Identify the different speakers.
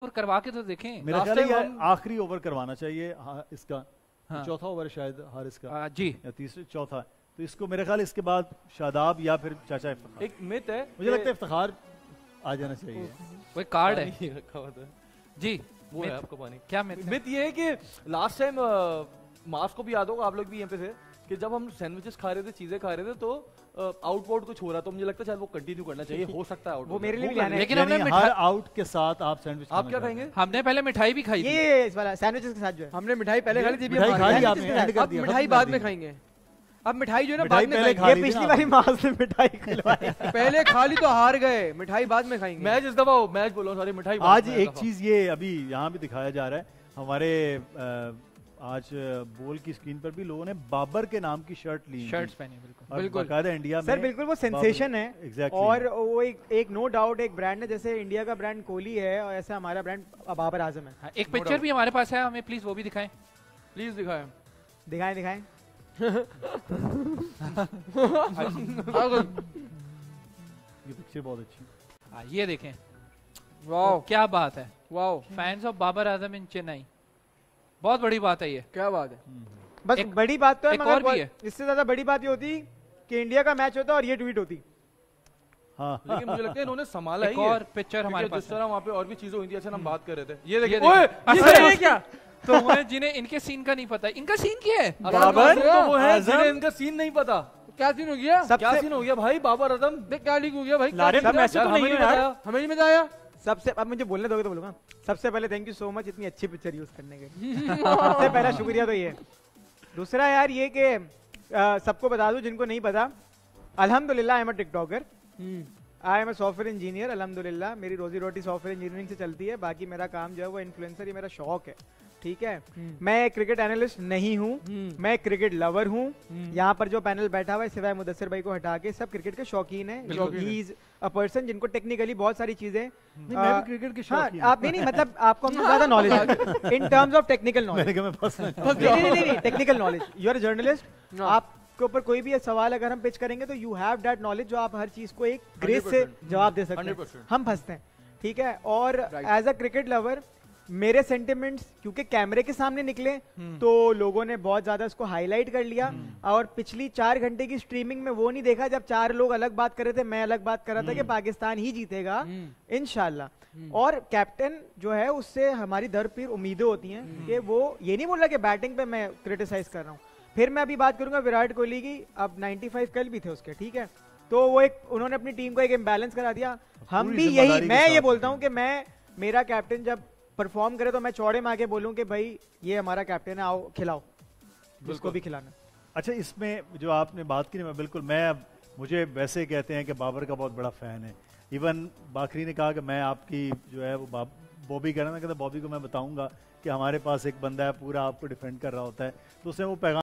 Speaker 1: Over करवा के तो देखें।
Speaker 2: मेरा ख्याल है ये आखिरी ओवर करवाना चाहिए इसका।
Speaker 1: हाँ।
Speaker 2: चौथा ओवर शायद हारिस का
Speaker 1: जी
Speaker 2: या तीसरा चौथा, तो इसको मेरे ख्याल इसके बाद शादाब या फिर चाचा इफ्तिखार।
Speaker 3: एक मिथ है,
Speaker 2: मुझे लगता है इफ्तिखार आ जाना चाहिए।
Speaker 1: वो कार्ड है
Speaker 3: रखा हुआ था
Speaker 1: जी,
Speaker 3: वो है आपको पानी।
Speaker 1: क्या मिथ
Speaker 3: ये है कि लास्ट टाइम मार्क्स को भी याद होगा, आप लोग भी यहाँ पे थे कि जब हम सैंडविचेस खा रहे थे, चीजें खा रहे थे, तो आउटबाउंड कुछ हो रहा, तो मुझे लगता है शायद वो कंटिन्यू करना चाहिए। हो सकता है आउट,
Speaker 4: वो मेरे लिए भी लाना है।
Speaker 1: लेकिन हमने
Speaker 2: हर आउट के साथ आप सैंडविच
Speaker 3: आप क्या खाएंगे?
Speaker 1: हमने पहले मिठाई भी खाई थी।
Speaker 4: ये इस वाला सैंडविचेस के साथ जो है
Speaker 5: हमने मिठाई पहले खा ली थी,
Speaker 2: मिठाई खा ली आपने, एंड कर
Speaker 5: अब
Speaker 2: दिया,
Speaker 5: मिठाई
Speaker 2: खत्म
Speaker 5: बाद
Speaker 2: कर
Speaker 5: में
Speaker 2: दी।
Speaker 5: खाएंगे। अब मिठाई जो है ना
Speaker 2: मिठाई
Speaker 5: बाद में
Speaker 2: पहले
Speaker 5: खाएंगे।
Speaker 2: खा ली
Speaker 4: ये
Speaker 2: थी
Speaker 4: पिछली
Speaker 2: ना
Speaker 4: बारी मास ने मिठाई खिलवाई।
Speaker 5: पहले खा ली तो हार गए, मिठाई बाद में खाएंगे।
Speaker 3: मैच इस दफा मैच बोलो, सॉरी मिठाई।
Speaker 2: आज एक चीज ये अभी यहाँ भी दिखाया जा रहा है हमारे आज बोल की स्क्रीन पर भी लोगों ने बाबर के नाम की शर्ट ली,
Speaker 1: शर्ट्स पहनी बिल्कुल
Speaker 2: बिल्कुल बाकायदा इंडिया में।
Speaker 4: सर बिल्कुल वो सेंसेशन है।
Speaker 2: Exactly.
Speaker 4: और वो एक नो डाउट एक ब्रांड है, जैसे इंडिया का ब्रांड कोहली है और ऐसा हमारा ब्रांड बाबर आजम है।
Speaker 1: हाँ, एक पिक्चर भी हमारे पास है, हमें प्लीज वो भी दिखाएं।
Speaker 3: प्लीज दिखाएं
Speaker 4: दिखाएं दिखाएं।
Speaker 2: ये पिक्चर बहुत अच्छी।
Speaker 1: हाँ, ये देखें,
Speaker 5: वाह
Speaker 1: क्या बात है।
Speaker 5: वाह,
Speaker 1: फैंस ऑफ बाबर आजम इन चेन्नई, बहुत बड़ी बात है ये।
Speaker 5: क्या बात है।
Speaker 4: बस
Speaker 1: एक-
Speaker 4: बड़ी बात तो है,
Speaker 1: एक
Speaker 4: मगर
Speaker 1: और भी है।
Speaker 4: इससे ज्यादा बड़ी बात ये होती कि इंडिया का मैच होता और ये ट्वीट होती।
Speaker 2: हाँ
Speaker 3: लेकिन मुझे लगता है इन्होंने संभाला है
Speaker 1: एक
Speaker 3: ये।
Speaker 1: और पिक्चर हमारे
Speaker 3: क्योंकि
Speaker 1: पास
Speaker 3: जिस तरह वहाँ पे और भी चीजें हुई थी, अच्छा हम बात कर रहे थे। ये
Speaker 1: ये
Speaker 3: देखिए,
Speaker 1: देखिए।
Speaker 3: ओए
Speaker 1: ये क्या तो उन्हें जिन्हें इनके सीन का नहीं पता, इनका सीन क्या है?
Speaker 3: बाबर तो वो है
Speaker 5: आजम।
Speaker 3: जिन्हें इनका सीन नहीं पता।
Speaker 5: क्या सीन हो गया?
Speaker 3: क्या सीन हो गया भाई? बाबर आजम
Speaker 5: देख क्या लीक हो गया भाई।
Speaker 4: लारे
Speaker 5: क्या
Speaker 4: सब ऐसे
Speaker 5: सीन
Speaker 4: तो
Speaker 5: हो गया?
Speaker 4: नहीं है
Speaker 5: हमें
Speaker 4: यार।
Speaker 5: हमें नहीं बताया।
Speaker 4: सबसे अब मुझे बोलने दोगे तो बोलूंगा। सबसे पहले थैंक यू सो मच इतनी अच्छी पिक्चर यूज करने के लिए। सबसे पहला शुक्रिया तो ये। दूसरा यार ये कि सबको बता दूं जिनको नहीं पता, अल्हम्दुलिल्लाह I am a TikToker, I am a software engineer. अल्हम्दुलिल्लाह मेरी रोजी रोटी सॉफ्टवेयर इंजीनियरिंग से चलती है। बाकी मेरा काम जो है वो इन्फ्लुएंसर, ये मेरा शौक है, ठीक है। मैं क्रिकेट एनालिस्ट नहीं हूँ, मैं क्रिकेट लवर हूँ। यहाँ पर जो पैनल बैठा हुआ है सिवाय मुदस्सिर भाई को हटा के सब क्रिकेट के शौकीन हैं। ही इज अ पर्सन जिनको टेक्निकली बहुत सारी चीजें
Speaker 2: मैं भी क्रिकेट की
Speaker 4: हाँ,
Speaker 2: शौकीन।
Speaker 4: आप नहीं मतलब आपको हमसे ज्यादा नॉलेज है in terms of technical knowledge.
Speaker 2: मैंने कहा मैं फंस ना
Speaker 4: नहीं technical knowledge. You are a journalist, आपके ऊपर कोई भी सवाल अगर हम पिच करेंगे तो यू हैव दैट नॉलेज जो आप हर चीज को एक ग्रेस से जवाब दे सकते हैं।
Speaker 3: 100%।
Speaker 4: हम फंसते हैं, ठीक है। और एज अ क्रिकेट लवर मेरे सेंटिमेंट्स क्योंकि कैमरे के सामने निकले तो लोगों ने बहुत ज्यादा उसको हाईलाइट कर लिया। और पिछली 4 घंटे की स्ट्रीमिंग में वो नहीं देखा जब 4 लोग अलग बात कर रहे थे, मैं अलग बात कर रहा था कि पाकिस्तान ही जीतेगा इंशाल्लाह। और कैप्टन जो है उससे हमारी दर पीर उम्मीदें होती हैं कि वो ये नहीं बोल रहा कि बैटिंग पे मैं क्रिटिसाइज कर रहा हूँ। फिर मैं अभी बात करूंगा विराट कोहली की। अब 95 कल भी थे उसके, ठीक है। तो वो एक उन्होंने अपनी टीम को एक इम्बैलेंस करा दिया। हम भी यही, मैं ये बोलता हूँ कि मैं मेरा कैप्टन जब परफॉर्म करे तो मैं चौड़े में आके बोलूं कि भाई ये हमारा कैप्टन है, आओ खिलाओ, जिसको भी खिलाना।
Speaker 2: अच्छा, इसमें जो आपने बात की ना, मैं बिल्कुल मुझे वैसे कहते हैं कि बाबर का बहुत बड़ा फ़ैन है। इवन बाकरी ने कहा कि मैं आपकी जो है वो बॉबी कह रहा था, कहता बॉबी को मैं बताऊंगा कि हमारे पास एक बंदा है पूरा आपको डिफेंड कर रहा होता है, तो उसने वो पैगाम